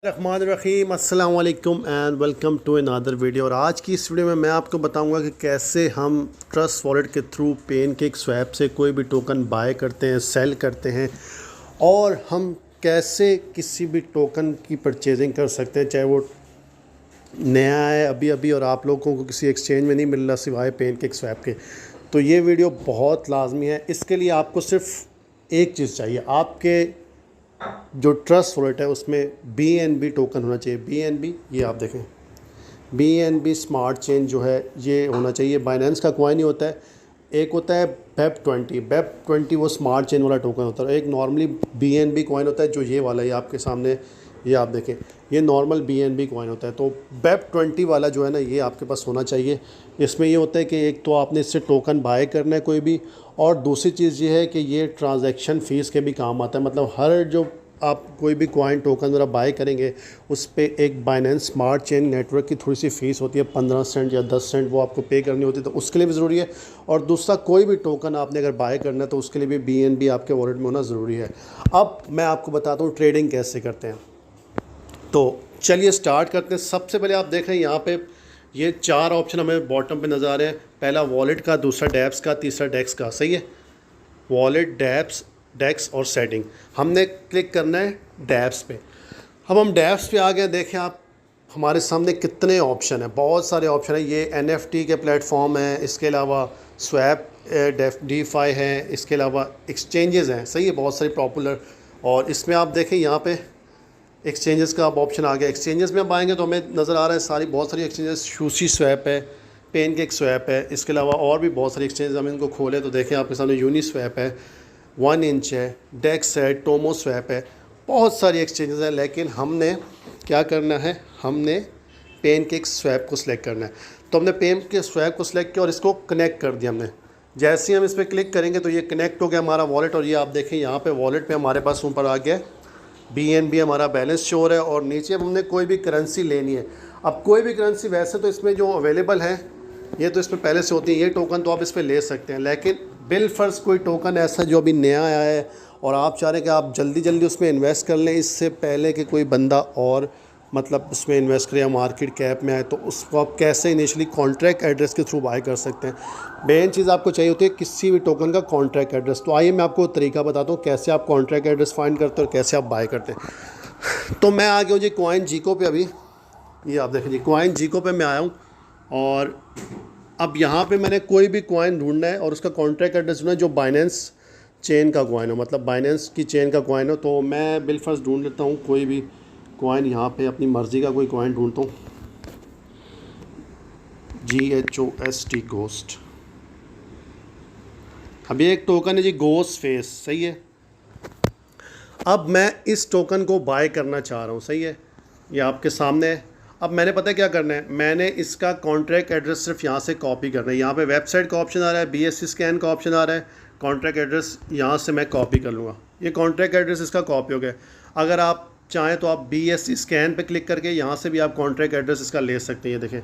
रहीम अस्सलाम वालेकुम and welcome to another video. और आज की इस वीडियो में मैं आपको बताऊंगा कि कैसे हम ट्रस्ट वॉलेट के थ्रू पेनकेक स्वैप से कोई भी टोकन बाय करते हैं, सेल करते हैं, और हम कैसे किसी भी टोकन की परचेजिंग कर सकते हैं, चाहे वो नया है अभी अभी और आप लोगों को किसी एक्सचेंज में नहीं मिल रहा सिवाय पेनकेक स्वैप के। तो ये वीडियो बहुत लाजमी है। इसके लिए आपको सिर्फ एक चीज़ चाहिए, आपके जो ट्रस्ट वॉलेट है उसमें BNB टोकन होना चाहिए। BNB, ये आप देखें, BNB स्मार्ट चेन जो है ये होना चाहिए। बाइनेंस का कॉइन ही होता है, एक होता है BEP20 वो स्मार्ट चेन वाला टोकन होता है। एक नॉर्मली BNB कॉइन होता है जो ये वाला, ये आपके सामने, ये आप देखें, ये नॉर्मल BNB कॉइन होता है। तो BEP20 वाला जो है ना, ये आपके पास होना चाहिए। इसमें ये होता है कि एक तो आपने इससे टोकन बाय करना है कोई भी, और दूसरी चीज़ ये है कि ये ट्रांजैक्शन फ़ीस के भी काम आता है। मतलब हर जो आप कोई भी कॉइन टोकन वगैरह बाय करेंगे उस पर एक बाइनेंस स्मार्ट चेन नेटवर्क की थोड़ी सी फ़ीस होती है, 15 सेंट या 10 सेंट, वो आपको पे करनी होती है, तो उसके लिए भी ज़रूरी है। और दूसरा, कोई भी टोकन आपने अगर बाय करना है तो उसके लिए भी BNB आपके वॉलेट में होना ज़रूरी है। अब मैं आपको बताता हूँ ट्रेडिंग कैसे करते हैं। तो चलिए स्टार्ट करते हैं। सबसे पहले आप देख रहे हैं यहाँ पे ये 4 ऑप्शन हमें बॉटम पे नज़र आ रहे हैं। पहला वॉलेट का, दूसरा डैप्स का, तीसरा डेक्स का। सही है, वॉलेट, डैप्स, डेक्स और सेटिंग। हमने क्लिक करना है डैप्स पे। अब हम डैप्स पे आ गए। देखें आप, हमारे सामने कितने ऑप्शन हैं, बहुत सारे ऑप्शन हैं। ये NFT के प्लेटफॉर्म हैं, इसके अलावा स्वैप, DeFi हैं, इसके अलावा एक्सचेंजेस हैं। सही है, बहुत सारी पॉपुलर। और इसमें आप देखें यहाँ पे एक्सचेंजेस का अब ऑप्शन आ गया। एक्सचेंजेस में अब आएंगे तो हमें नज़र आ रहा है बहुत सारी एक्सचेंजेस। सूशी स्वैप है, पेनकेक स्वैप है, इसके अलावा और भी बहुत सारी एक्सचेंजेस। हम इनको खोलें तो देखें आपके सामने यूनी स्वैप है, 1 इंच है, डेक्स है, टोमो स्वैप है, बहुत सारी एक्सचेंजेस हैं। लेकिन हमने क्या करना है, हमने पेनकेक स्वैप को सिलेक्ट करना है। तो हमने पेनकेक स्वैप को सिलेक्ट किया और इसको कनेक्ट कर दिया हमने। जैसे ही हम इस पर क्लिक करेंगे तो ये कनेक्ट हो गया हमारा वॉलेट। और ये आप देखें यहाँ पे वॉलेट पे हमारे पास ऊपर आ गया BNB, हमारा बैलेंस शो हो रहा है। और नीचे हमने कोई भी करेंसी लेनी है। अब कोई भी करेंसी वैसे तो इसमें जो अवेलेबल है ये तो इसमें पहले से होती है, ये टोकन तो आप इस पर ले सकते हैं। लेकिन बिलफर्ज कोई टोकन ऐसा जो अभी नया आया है और आप चाह रहे हैं कि आप जल्दी जल्दी उसमें इन्वेस्ट कर लें इससे पहले कि कोई बंदा और मतलब उसमें इन्वेस्ट करे या मार्केट कैप में आए, तो उसको आप कैसे इनिशियली कॉन्ट्रैक्ट एड्रेस के थ्रू बाय कर सकते हैं। मेन चीज़ आपको चाहिए होती है किसी भी टोकन का कॉन्ट्रैक्ट एड्रेस। तो आइए मैं आपको तरीका बताता हूँ कैसे आप कॉन्ट्रैक्ट एड्रेस फाइंड करते हैं और कैसे आप बाय करते हैं। तो मैं आ गया हूँ जी कॉइन जीको पे। अभी ये आप देखें जी, कॉइन जीको पे मैं आया हूँ। और अब यहाँ पे मैंने कोई भी कॉइन ढूंढना है और उसका कॉन्ट्रैक्ट एड्रेस ढूंढना है जो बाइनेंस चेन का कॉइन हो, मतलब बाइनेंस की चेन का कॉइन हो। तो मैं बिलफर्ज ढूंढ लेता हूँ कोई भी कॉइन, यहाँ पे अपनी मर्ज़ी का कोई कॉइन ढूंढता हूँ। GHOST, ghost. अभी एक टोकन है जी गोस्ट फेस। सही है, अब मैं इस टोकन को बाय करना चाह रहा हूँ। सही है, ये आपके सामने है। अब मैंने पता है क्या करना है, मैंने इसका कॉन्ट्रैक्ट एड्रेस सिर्फ यहाँ से कॉपी करना है। यहाँ पे वेबसाइट का ऑप्शन आ रहा है, BSC स्कैन का ऑप्शन आ रहा है, कॉन्ट्रैक्ट एड्रेस यहाँ से मैं कॉपी कर लूँगा। ये कॉन्ट्रैक्ट एड्रेस इसका कॉपी हो गया। अगर आप चाहें तो आप BSC स्कैन पे क्लिक करके यहाँ से भी आप कॉन्ट्रैक्ट एड्रेस इसका ले सकते हैं। ये देखें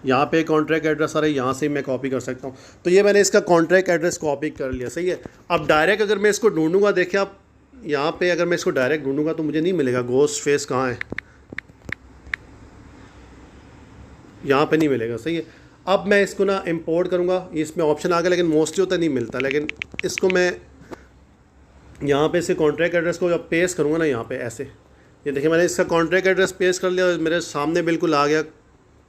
यहाँ पे कॉन्ट्रैक्ट एड्रेस आ रहा है, यहाँ से मैं कॉपी कर सकता हूँ। तो ये मैंने इसका कॉन्ट्रैक्ट एड्रेस कॉपी कर लिया। सही है, अब डायरेक्ट अगर मैं इसको ढूंढूंगा, देखिए आप यहाँ पे अगर मैं इसको डायरेक्ट ढूंढूंगा तो मुझे नहीं मिलेगा। गोस्ट फेस कहाँ है, यहाँ पे नहीं मिलेगा। सही है, अब मैं इसको ना इंपोर्ट करूँगा। इसमें ऑप्शन आ गया लेकिन मोस्टली होता नहीं मिलता। लेकिन इसको मैं यहाँ पे इसे कॉन्ट्रैक्ट एड्रेस को जब पेस्ट करूँगा ना, यहाँ पे ऐसे, ये देखिए मैंने इसका कॉन्ट्रैक्ट एड्रेस पेस्ट कर लिया और मेरे सामने बिल्कुल आ गया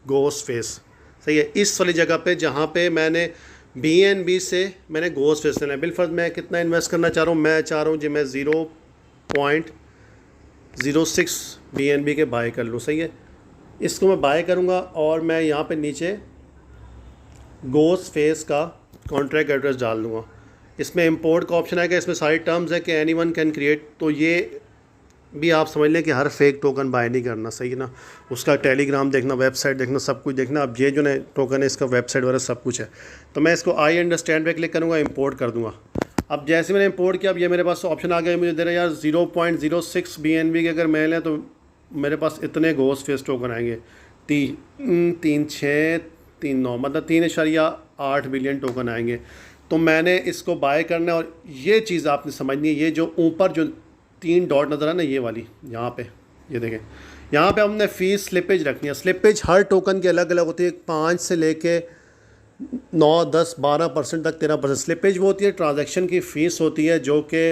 गोस्ट फेस। सही है, इस वाली जगह पे जहाँ पे मैंने BNB से मैंने गोस्ट फेस लेना है। बिलफर्ज मैं कितना इन्वेस्ट करना चाह रहा हूँ, मैं चाह रहा हूँ जी मैं 0.06 BNB के बाय कर लूँ। सही है, इसको मैं बाय करूँगा और मैं यहाँ पे नीचे गोस्ट फेस का कॉन्ट्रैक्ट एड्रेस डाल दूँगा। इसमें इंपोर्ट का ऑप्शन आएगा, इसमें सारी टर्म्स है कि एनीवन कैन क्रिएट। तो ये भी आप समझ लें कि हर फेक टोकन बाय नहीं करना। सही है ना, उसका टेलीग्राम देखना, वेबसाइट देखना, सब कुछ देखना। अब ये जो ना टोकन है इसका वेबसाइट वगैरह सब कुछ है। तो मैं इसको आई अंडरस्टैंड पे क्लिक करूँगा, इंपोर्ट कर दूँगा। अब जैसे मैंने इंपोर्ट किया, अब ये मेरे पास ऑप्शन आ गया, मुझे दे रहा है यार 0.06 BNB के अगर मैं लें तो मेरे पास इतने गोस्ट फेस टोकन आएंगे 3.639, मतलब 3.8 बिलियन टोकन आएंगे। तो मैंने इसको बाय करना है। और ये चीज़ आपने समझनी है, ये जो ऊपर जो 3 डॉट नज़र है ना, ये वाली यहाँ पे ये देखें यहाँ पे हमने फ़ीस स्लिपेज रखनी है। स्लिपेज हर टोकन की अलग अलग होती है, 5 से लेके 9, 10, 12% तक, 13%। स्लिपेज वो होती है ट्रांजैक्शन की फ़ीस होती है जो कि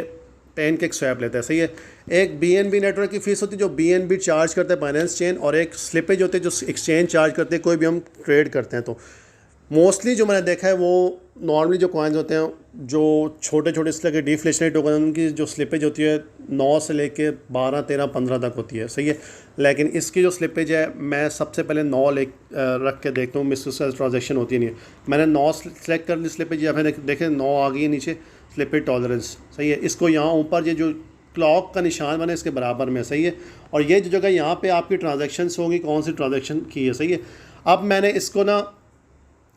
पैनकेक स्वैप लेता है, सही है। एक BNB नेटवर्क की फ़ीस होती है जो BNB चार्ज करता है बाइनेंस चेन, और एक स्लिपेज होती है जो एक्सचेंज चार्ज करते हैं कोई भी हम ट्रेड करते हैं। तो मोस्टली जो मैंने देखा है वो नॉर्मली जो कॉइन्स होते हैं जो छोटे छोटे इस तरह के डिफ्लेशनरी टोकन, उनकी जो स्लिपेज होती है 9 से लेके 12, 13, 15 तक होती है, सही है। लेकिन इसकी जो स्लिपेज है मैं सबसे पहले 9 रख के देखता हूँ, मिस ट्रांजेक्शन होती नहीं है। मैंने 9 सेलेक्ट कर ली स्लिपेज, या फिर देखें 9 आ गई है नीचे स्लिपेज टॉलरेंस, सही है। इसको यहाँ ऊपर ये जो क्लॉक का निशान बना इसके बराबर में, सही है। और ये जो जगह यहाँ पे आपकी ट्रांजैक्शंस होगी, कौन सी ट्रांजैक्शन की है, सही है। अब मैंने इसको ना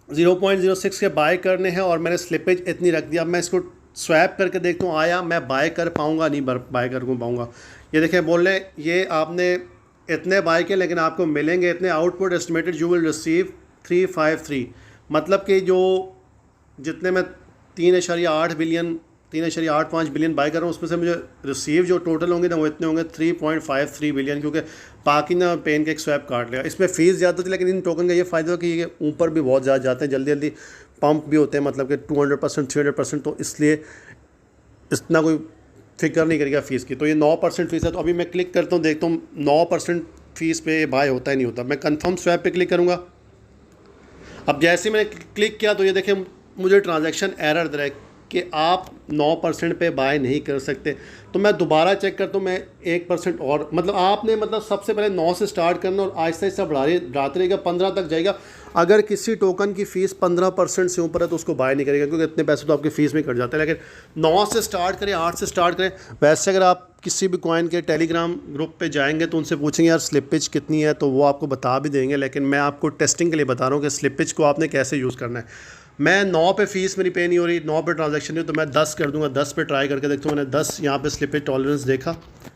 0.06 के बाय करने हैं और मैंने स्लिपेज इतनी रख दिया। अब मैं इसको स्वैप करके देखता हूँ आया मैं बाय कर पाऊँगा, नहीं बाय कर पाऊँगा। ये देखें बोल रहे ये आपने इतने बाय किए लेकिन आपको मिलेंगे इतने, output estimated you will receive 353, मतलब कि जो जितने मैं 3.85 बिलियन बाय कर रहा हूँ उसमें से मुझे रिसीव जो टोटल होंगे ना वो इतने होंगे 3.53 बिलियन, क्योंकि बाकी ना पैनकेक स्वैप काट लेगा। इसमें फ़ीस ज़्यादा थी लेकिन इन टोकन का ये फ़ायदा है कि ये ऊपर भी बहुत ज़्यादा जाते हैं, जल्दी जल्दी पंप भी होते हैं, मतलब कि 200%, 300%, तो इसलिए इतना कोई फिक्र नहीं करेगा फ़ीस की। तो ये 9% फ़ीस है। तो अभी मैं क्लिक करता हूँ, देखता हूँ 9% फ़ीस पे बाय होता ही नहीं होता। मैं कन्फर्म स्वैप पे क्लिक करूँगा। अब जैसे मैंने क्लिक किया तो ये देखें मुझे ट्रांजैक्शन एरर दे रहा है कि आप 9% पे बाय नहीं कर सकते। तो मैं दोबारा चेक करता हूँ, मैं 1% और, मतलब आपने सबसे पहले 9 से स्टार्ट करना और आहिस्ता आहिस्ता बढ़ाते रहेगा, 15 तक जाएगा। अगर किसी टोकन की फ़ीस 15% से ऊपर है तो उसको बाय नहीं करेगा, क्योंकि इतने पैसे तो आपकी फ़ीस में कट जाते हैं। लेकिन 9 से स्टार्ट करें, 8 से स्टार्ट करें। वैसे अगर आप किसी भी कॉइन के टेलीग्राम ग्रुप पे जाएंगे तो उनसे पूछेंगे यार स्लिपेज कितनी है, तो वो आपको बता भी देंगे। लेकिन मैं आपको टेस्टिंग के लिए बता रहा हूँ कि स्लिपेज को आपने कैसे यूज़ करना है। मैं 9 पे फ़ीस मेरी पे नहीं हो रही, 9 पे ट्रांजैक्शन नहीं, तो मैं 10 कर दूंगा। 10 पे ट्राई करके देखता हूँ। मैंने 10 यहाँ पे स्लिपेज टॉलरेंस देखा,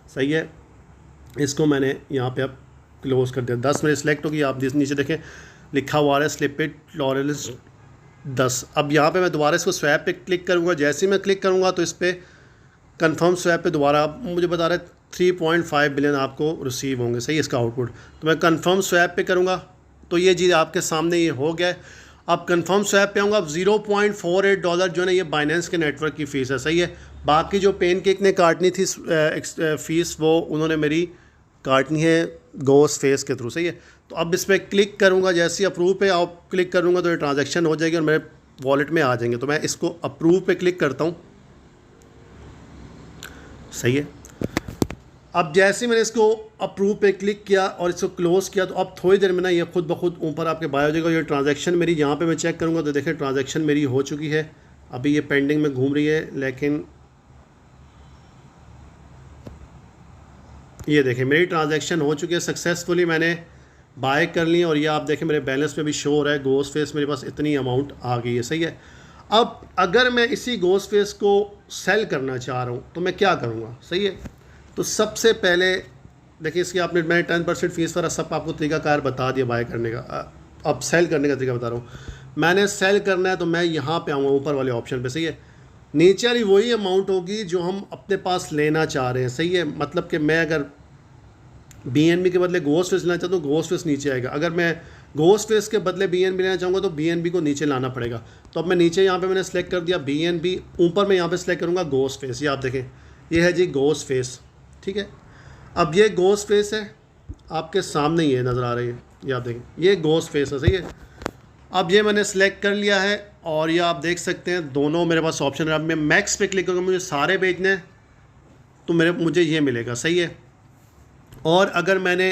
सही है। इसको मैंने यहाँ पे अब क्लोज़ कर दिया। 10 मेरे सिलेक्ट होगी, आप नीचे देखें लिखा हुआ है स्लिपेज टॉलरेंस 10। अब यहाँ पे मैं दोबारा इसको स्वैप पे क्लिक करूँगा। जैसे ही मैं क्लिक करूँगा तो इस पर कन्फर्म स्वैप पे दोबारा अब मुझे बता रहा है 3.5 बिलियन आपको रिसीव होंगे, सही है, इसका आउटपुट। तो मैं कन्फर्म स्वैप पे करूँगा तो ये चीज़ आपके सामने ये हो गया है। अब कंफर्म स्वैप पे आऊँगा। अब $0.48 जो है ना ये बाइनेंस के नेटवर्क की फ़ीस है, सही है। बाकी जो पैनकेक ने काटनी थी फ़ीस वो उन्होंने मेरी काटनी है गोस फेस के थ्रू, सही है। तो अब इस पर क्लिक करूँगा, जैसे ही अप्रूव पे आप क्लिक करूँगा तो ये ट्रांजैक्शन हो जाएगी और मेरे वॉलेट में आ जाएंगे। तो मैं इसको अप्रूव पे क्लिक करता हूँ, सही है। अब जैसे मैंने इसको अप्रूव पे क्लिक किया और इसको क्लोज़ किया तो अब थोड़ी देर में ना ये खुद ब खुद ऊपर आपके बाय हो जाएगा। ये ट्रांजैक्शन मेरी यहाँ पे मैं चेक करूँगा तो देखें ट्रांजैक्शन मेरी हो चुकी है। अभी ये पेंडिंग में घूम रही है, लेकिन ये देखें मेरी ट्रांजैक्शन हो चुकी है सक्सेसफुली, मैंने बाय कर ली। और ये आप देखें मेरे बैलेंस में भी शो हो रहा है गोस फेस, मेरे पास इतनी अमाउंट आ गई है, सही है। अब अगर मैं इसी गोस फेस को सेल करना चाह रहा हूँ तो मैं क्या करूँगा, सही है। तो सबसे पहले देखिए इसकी आपने मैं 10% फ़ीस पर सब आपको तरीकाकार बता दिया बाय करने का। अब सेल करने का तरीका बता रहा हूँ। मैंने सेल करना है तो मैं यहाँ पे आऊँगा ऊपर वाले ऑप्शन पे, सही है। नीचे वाली वही अमाउंट होगी जो हम अपने पास लेना चाह रहे हैं, सही है। मतलब कि मैं अगर BNB के बदले गोस फेस लेना चाहता हूँ गोस फेस नीचे आएगा। अगर मैं गोस फेस के बदले BNB लेना चाहूँगा तो BNB को नीचे लाना पड़ेगा। तो अब मैं नीचे यहाँ पे मैंने सेलेक्ट कर दिया BNB, ऊपर मैं यहाँ पे सेलेक्ट करूँगा गोस फेस। ये आप देखें ये है जी गोस फेस, ठीक है। अब ये गोस फेस है आपके सामने ही है, नज़र आ रही है, ये आप देखें ये गोस फेस है, सही है। अब ये मैंने सेलेक्ट कर लिया है और ये आप देख सकते हैं दोनों मेरे पास ऑप्शन है। अब मैं मैक्स पे क्लिक करूँगा, मुझे सारे बेचने हैं तो मुझे ये मिलेगा, सही है। और अगर मैंने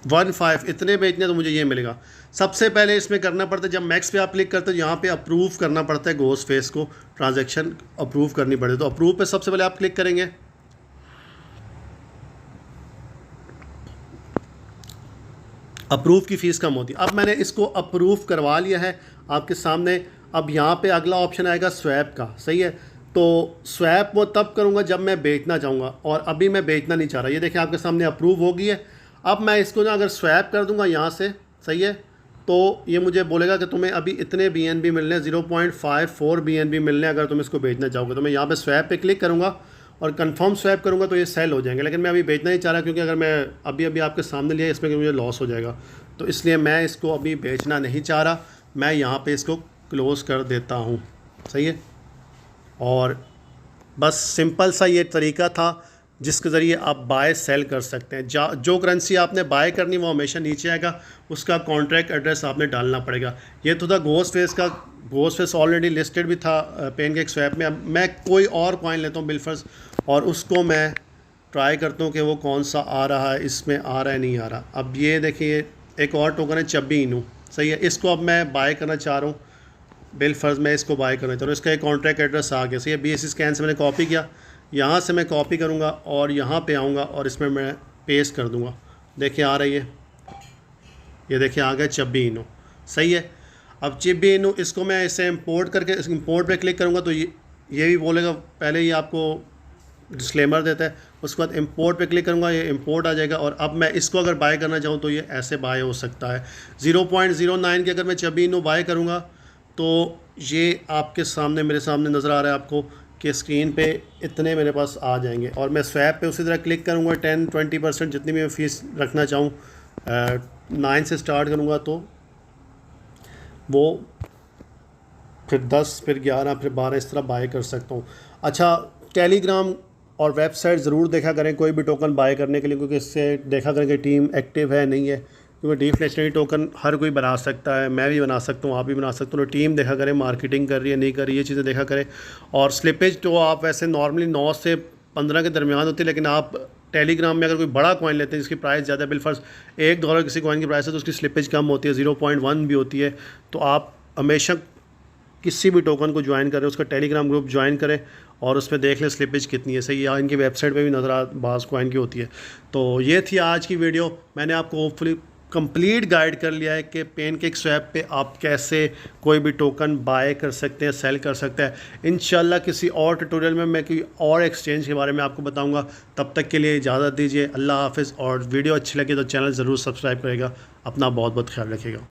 1.5 इतने बेचने तो मुझे ये मिलेगा। सबसे पहले इसमें करना पड़ता है जब मैक्स पे आप क्लिक करते हो यहाँ पे अप्रूव करना पड़ता है गोस फेस को, ट्रांजैक्शन अप्रूव करनी पड़े। तो अप्रूव पे सबसे पहले आप क्लिक करेंगे। अप्रूव की फ़ीस कम होती है। अब मैंने इसको अप्रूव करवा लिया है आपके सामने। अब यहाँ पे अगला ऑप्शन आएगा स्वैप का, सही है। तो स्वैप वो तब करूँगा जब मैं बेचना चाहूँगा और अभी मैं बेचना नहीं चाह रहा। ये देखें आपके सामने अप्रूव हो गई है। अब मैं इसको ना अगर स्वैप कर दूँगा यहाँ से, सही है, तो ये मुझे बोलेगा कि तुम्हें अभी इतने BNB मिलने हैं, 0.54 BNB मिलने हैं अगर तुम इसको बेचना चाहोगे। तो मैं यहाँ पे स्वैप पे क्लिक करूँगा और कंफर्म स्वैप करूँगा तो ये सेल हो जाएंगे, लेकिन मैं अभी बेचना नहीं चाह रहा, क्योंकि अगर मैं अभी अभी आपके सामने लिया इसमें मुझे लॉस हो जाएगा, तो इसलिए मैं इसको अभी बेचना नहीं चाह रहा। मैं यहाँ पे इसको क्लोज़ कर देता हूँ, सही है। और बस सिंपल सा ये तरीका था जिसके ज़रिए आप बाय सेल कर सकते हैं। जो करेंसी आपने बाय करनी वो हमेशा नीचे आएगा, उसका कॉन्ट्रैक्ट एड्रेस आपने डालना पड़ेगा। ये तो था घोस्ट फेस का। घोस्ट फेस ऑलरेडी लिस्टेड भी था पेनकेक स्वैप में। अब मैं कोई और कॉइन लेता हूँ बिलफर्स, और उसको मैं ट्राई करता हूँ कि वो कौन सा आ रहा है, इसमें आ रहा है नहीं आ रहा। अब ये देखिए एक और टोकन है चब्बी इनू, सही है। इसको अब मैं बाय करना चाह रहा हूँ, बिलफर्स में इसको बाय करना चाह रहा हूँ। इसका एक कॉन्ट्रैक्ट एड्रेस आ गया, सही है। BSC स्कैन से मैंने कॉपी किया, यहाँ से मैं कॉपी करूँगा और यहाँ पे आऊँगा और इसमें मैं पेस्ट कर दूँगा। देखिए आ रही है, ये देखिए आ गया चब्बी इनू, सही है। अब चब्बी इनू इसको मैं इसे इंपोर्ट करके इंपोर्ट पे क्लिक करूँगा तो ये भी बोलेगा, पहले ही आपको डिस्क्लेमर देता है। उसके बाद इंपोर्ट पे क्लिक करूँगा, ये इंपोर्ट आ जाएगा। और अब मैं इसको अगर बाय करना चाहूँ तो ये ऐसे बाय हो सकता है। 0.09 की अगर मैं चब्बी इनू बाय करूँगा तो ये आपके सामने, मेरे सामने नज़र आ रहा है आपको कि स्क्रीन पे इतने मेरे पास आ जाएंगे। और मैं स्वैप पे उसी तरह क्लिक करूँगा, 10-20% जितनी भी मैं फ़ीस रखना चाहूँ 9 से स्टार्ट करूँगा तो वो फिर 10, फिर 11, फिर 12 इस तरह बाय कर सकता हूँ। अच्छा, टेलीग्राम और वेबसाइट ज़रूर देखा करें कोई भी टोकन बाय करने के लिए, क्योंकि इससे देखा करें कि टीम एक्टिव है नहीं है। क्योंकि डिफ्लेशनरी टोकन हर कोई बना सकता है, मैं भी बना सकता हूँ, आप भी बना सकते हो। तो टीम देखा करें मार्केटिंग कर रही है नहीं कर रही है, ये चीज़ें देखा करें। और स्लिपेज तो आप वैसे नॉर्मली 9 से 15 के दरमियान होती है, लेकिन आप टेलीग्राम में अगर कोई बड़ा कॉइन लेते हैं जिसकी प्राइस ज़्यादा, बिलफर्स $1 किसी कॉइन की प्राइस है तो उसकी स्लिपेज कम होती है, 0.1 भी होती है। तो आप हमेशा किसी भी टोकन को ज्वाइन करें, उसका टेलीग्राम ग्रुप ज्वाइन करें और उसमें देख लें स्लिपेज कितनी है, सही। या इनकी वेबसाइट पे भी नज़र आ बाज़ कॉइन की होती है। तो ये थी आज की वीडियो। मैंने आपको होपफुली कंप्लीट गाइड कर लिया है कि पेनकेक स्वैप पे आप कैसे कोई भी टोकन बाय कर सकते हैं, सेल कर सकते हैं। इंशाल्लाह किसी और ट्यूटोरियल में मैं कोई और एक्सचेंज के बारे में आपको बताऊंगा। तब तक के लिए इजाज़त दीजिए, अल्लाह हाफ़िज़। और वीडियो अच्छी लगे तो चैनल ज़रूर सब्सक्राइब करेगा। अपना बहुत बहुत ख्याल रखिएगा।